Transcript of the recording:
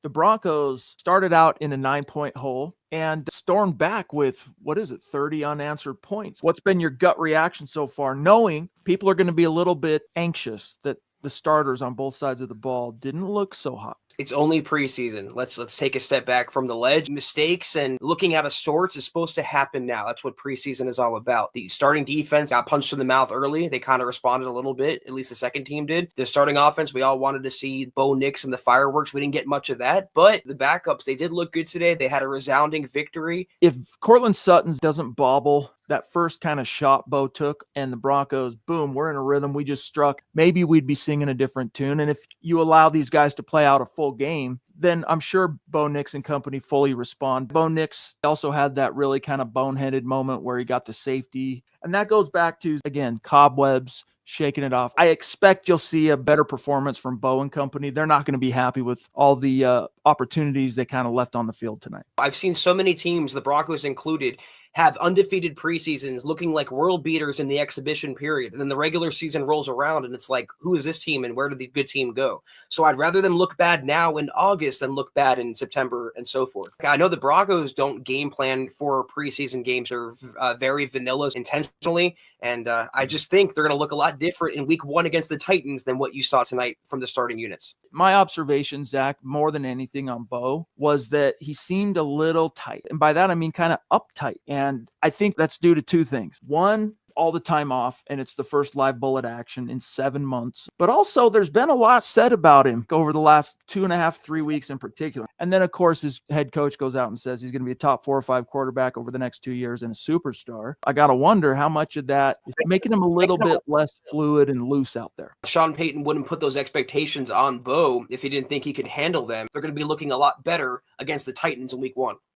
The Broncos started out in a 9-point hole and stormed back with, 30 unanswered points. What's been your gut reaction so far, knowing people are going to be a little bit anxious that the starters on both sides of the ball didn't look so hot? It's only preseason. Let's take a step back from the ledge. Mistakes and looking out of sorts is supposed to happen now. That's what preseason is all about. The starting defense got punched in the mouth early. They kind of responded a little bit. At least the second team did. The starting offense, we all wanted to see Bo Nix and the fireworks. We didn't get much of that. But the backups, they did look good today. They had a resounding victory. If Cortland Sutton doesn't bobble that first kind of shot Bo took and the Broncos, boom, we're in a rhythm. We just struck. Maybe we'd be singing a different tune. And if you allow these guys to play out a full game, then I'm sure Bo Nix and company fully respond. Bo Nix also had that really kind of boneheaded moment where he got the safety. And that goes back to, again, cobwebs, shaking it off. I expect you'll see a better performance from Bo and company. They're not going to be happy with all the opportunities they kind of left on the field tonight. I've seen so many teams, the Broncos included, have undefeated preseasons looking like world beaters in the exhibition period. And then the regular season rolls around and it's like, who is this team and where did the good team go? So I'd rather them look bad now in August than look bad in September and so forth. I know the Broncos don't game plan for preseason games or very vanilla intentionally. And I just think they're going to look a lot different in week 1 against the Titans than what you saw tonight from the starting units. My observation, Zach, more than anything on Bo, was that he seemed a little tight. And by that, I mean kind of uptight. And I think that's due to 2 things. One, all the time off, and it's the first live bullet action in 7 months. But also, there's been a lot said about him over the last 2.5, 3 weeks in particular. And then, of course, his head coach goes out and says he's going to be a top 4 or 5 quarterback over the next 2 years and a superstar. I got to wonder how much of that is making him a little bit less fluid and loose out there. Sean Payton wouldn't put those expectations on Bo if he didn't think he could handle them. They're going to be looking a lot better against the Titans in week 1.